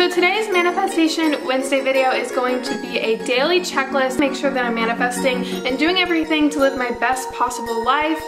So today's Manifestation Wednesday video is going to be a daily checklist. Make sure that I'm manifesting and doing everything to live my best possible life.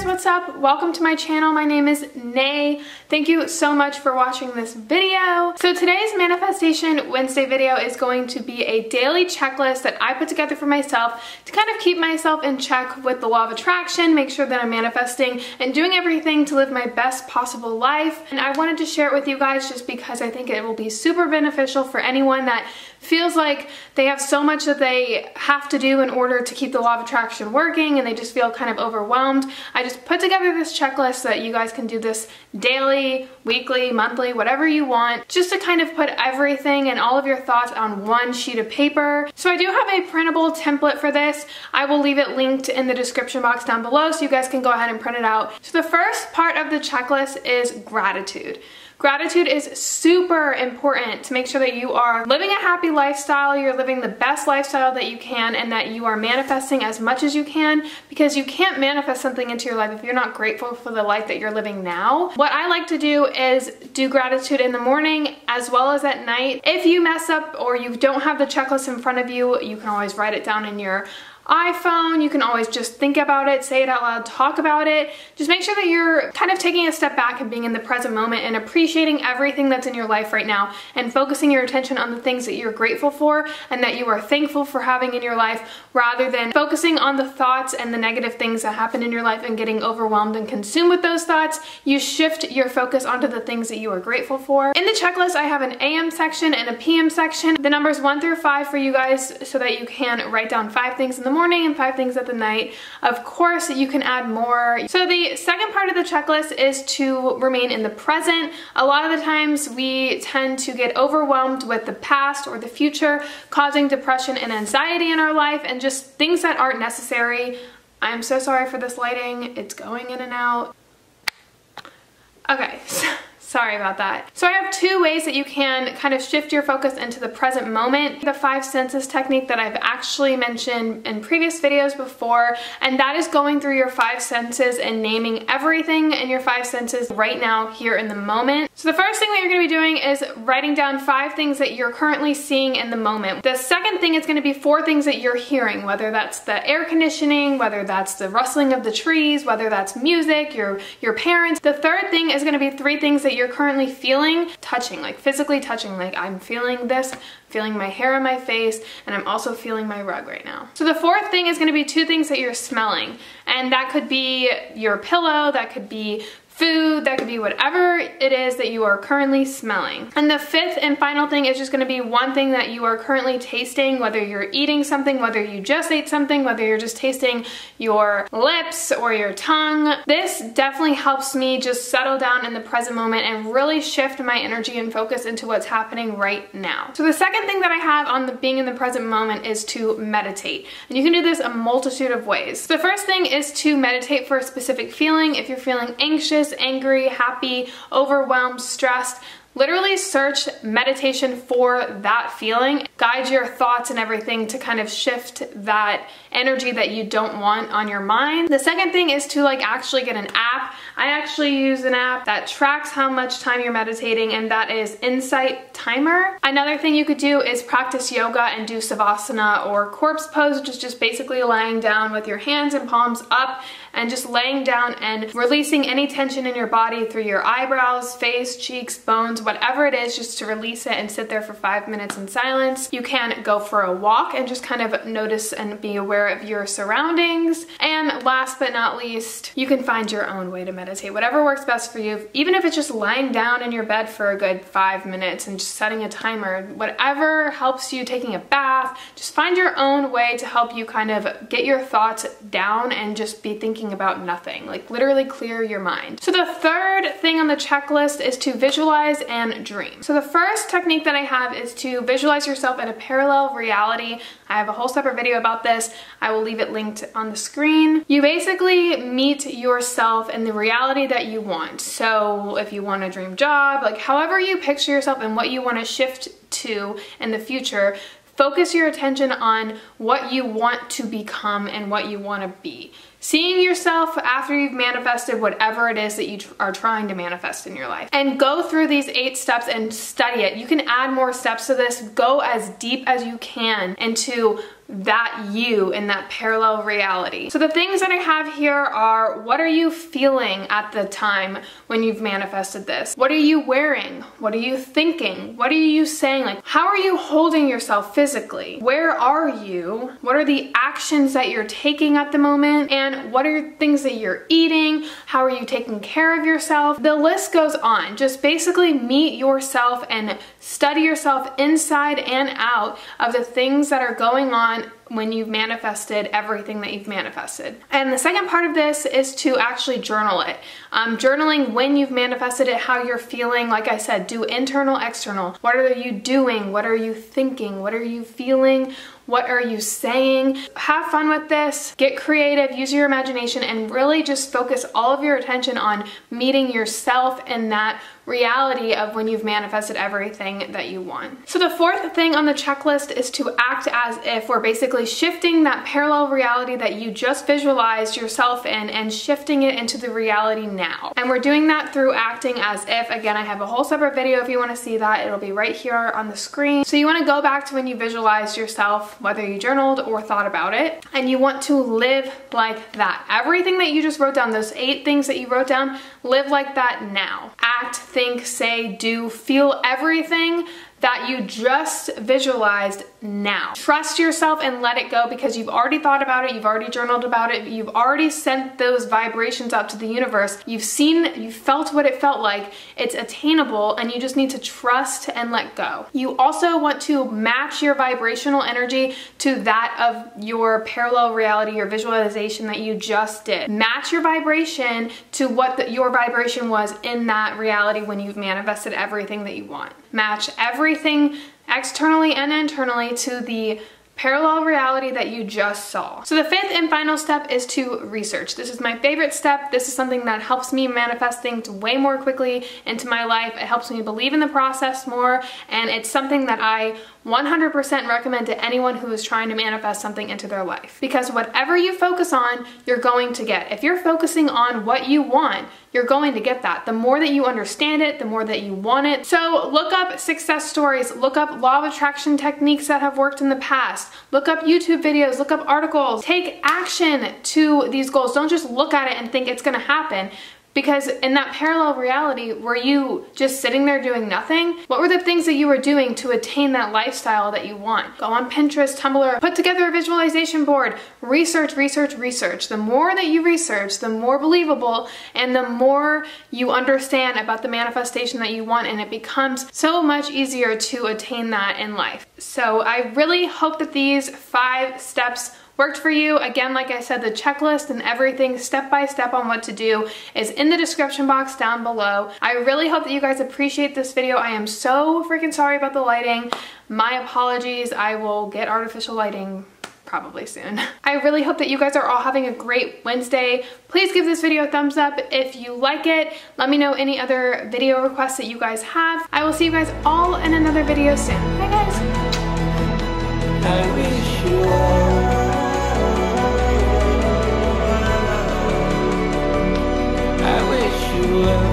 What's up? Welcome to my channel. My name is Nay. Thank you so much for watching this video. So today's Manifestation Wednesday video is going to be a daily checklist that I put together for myself to kind of keep myself in check with the law of attraction, make sure that I'm manifesting and doing everything to live my best possible life. And I wanted to share it with you guys just because I think it will be super beneficial for anyone that feels like they have so much that they have to do in order to keep the law of attraction working and they just feel kind of overwhelmed. I just put together this checklist so that you guys can do this daily, weekly, monthly, whatever you want, just to kind of put everything and all of your thoughts on one sheet of paper. So I do have a printable template for this. I will leave it linked in the description box down below so you guys can go ahead and print it out. So the first part of the checklist is gratitude. Gratitude is super important to make sure that you are living a happy lifestyle, you're living the best lifestyle that you can, and that you are manifesting as much as you can, because you can't manifest something into your life if you're not grateful for the life that you're living now. What I like to do is do gratitude in the morning as well as at night. If you mess up or you don't have the checklist in front of you, you can always write it down in your iPhone. You can always just think about it, say it out loud, talk about it. Just make sure that you're kind of taking a step back and being in the present moment and appreciating everything that's in your life right now and focusing your attention on the things that you're grateful for and that you are thankful for having in your life, rather than focusing on the thoughts and the negative things that happen in your life and getting overwhelmed and consumed with those thoughts. You shift your focus onto the things that you are grateful for. In the checklist, I have an AM section and a PM section. The numbers 1 through 5 for you guys so that you can write down 5 things in the morning and 5 things at the night. Of course, you can add more. So the second part of the checklist is to remain in the present. A lot of the times we tend to get overwhelmed with the past or the future, causing depression and anxiety in our life and just things that aren't necessary. I'm so sorry for this lighting. It's going in and out. Okay. Sorry about that. So I have 2 ways that you can kind of shift your focus into the present moment. The 5 senses technique that I've actually mentioned in previous videos before, and that is going through your 5 senses and naming everything in your 5 senses right now, here in the moment. So the first thing that you're going to be doing is writing down 5 things that you're currently seeing in the moment. The second thing is going to be 4 things that you're hearing, whether that's the air conditioning, whether that's the rustling of the trees, whether that's music, your parents. The third thing is going to be 3 things that you're currently feeling, touching, like physically touching, like I'm feeling this, feeling my hair on my face, and I'm also feeling my rug right now. So the fourth thing is going to be 2 things that you're smelling, and that could be your pillow, that could be food, that could be whatever it is that you are currently smelling. And the 5th and final thing is just going to be 1 thing that you are currently tasting, whether you're eating something, whether you just ate something, whether you're just tasting your lips or your tongue. This definitely helps me just settle down in the present moment and really shift my energy and focus into what's happening right now. So the second thing that I have on the being in the present moment is to meditate. And you can do this a multitude of ways. So the first thing is to meditate for a specific feeling. If you're feeling anxious, angry, happy, overwhelmed, stressed, literally search meditation for that feeling. Guide your thoughts and everything to kind of shift that energy that you don't want on your mind. The second thing is to actually get an app. I actually use an app that tracks how much time you're meditating, and that is Insight Timer. Another thing you could do is practice yoga and do Savasana or corpse pose, which is just basically lying down with your hands and palms up and just laying down and releasing any tension in your body through your eyebrows, face, cheeks, bones, whatever it is, just to release it and sit there for 5 minutes in silence. You can go for a walk and just kind of notice and be aware of your surroundings. And last but not least, you can find your own way to meditate, whatever works best for you. Even if it's just lying down in your bed for a good 5 minutes and just setting a timer, whatever helps you, taking a bath, just find your own way to help you kind of get your thoughts down and just be thinking about nothing, like literally clear your mind. So the third thing on the checklist is to visualize and dream. So the first technique that I have is to visualize yourself in a parallel reality. I have a whole separate video about this. I will leave it linked on the screen. You basically meet yourself in the reality that you want. So if you want a dream job, however you picture yourself and what you want to shift to in the future, Focus your attention on what you want to become and what you want to be. Seeing yourself after you've manifested whatever it is that you are trying to manifest in your life. And go through these 8 steps and study it. You can add more steps to this. Go as deep as you can into that you in that parallel reality. So the things that I have here are, what are you feeling at the time when you've manifested this? What are you wearing? What are you thinking? What are you saying? Like, how are you holding yourself physically? Where are you? What are the actions that you're taking at the moment? And what are things that you're eating? How are you taking care of yourself? The list goes on. Just basically meet yourself and study yourself inside and out of the things that are going on when you've manifested everything that you've manifested. And the second part of this is to actually journal it. Journaling when you've manifested it, how you're feeling. Like I said, do internal, external. What are you doing? What are you thinking? What are you feeling? What are you saying? Have fun with this, get creative, use your imagination, and really just focus all of your attention on meeting yourself in that reality of when you've manifested everything that you want. So the fourth thing on the checklist is to act as if. We're basically shifting that parallel reality that you just visualized yourself in and shifting it into the reality now. And we're doing that through acting as if. Again, I have a whole separate video if you want to see that. It'll be right here on the screen. So you want to go back to when you visualized yourself, whether you journaled or thought about it, and you want to live like that. Everything that you just wrote down, those 8 things that you wrote down, live like that now. Act, think, say, do, feel everything that you just visualized now. Trust yourself and let it go, because you've already thought about it, you've already journaled about it, you've already sent those vibrations out to the universe, you've felt what it felt like, it's attainable, and you just need to trust and let go. You also want to match your vibrational energy to that of your parallel reality, your visualization that you just did. Match your vibration to what your vibration was in that reality when you've manifested everything that you want. Match everything externally and internally to the parallel reality that you just saw. So the fifth and final step is to research. This is my favorite step. This is something that helps me manifest things way more quickly into my life. It helps me believe in the process more, and it's something that I 100% recommend to anyone who is trying to manifest something into their life. Because whatever you focus on, you're going to get. If you're focusing on what you want, you're going to get that. The more that you understand it, the more that you want it. So look up success stories, look up law of attraction techniques that have worked in the past, look up YouTube videos, look up articles. Take action to these goals. Don't just look at it and think it's gonna happen. Because in that parallel reality, were you just sitting there doing nothing? What were the things that you were doing to attain that lifestyle that you want? Go on Pinterest, Tumblr, put together a visualization board, research, research, research. The more that you research, the more believable and the more you understand about the manifestation that you want, and it becomes so much easier to attain that in life. So I really hope that these 5 steps worked for you. Again, like I said, the checklist and everything step by step on what to do is in the description box down below. I really hope that you guys appreciate this video. I am so freaking sorry about the lighting. My apologies. I will get artificial lighting probably soon. I really hope that you guys are all having a great Wednesday. Please give this video a thumbs up if you like it. Let me know any other video requests that you guys have. I will see you guys all in another video soon. Bye guys. I wish you all. I wish you well.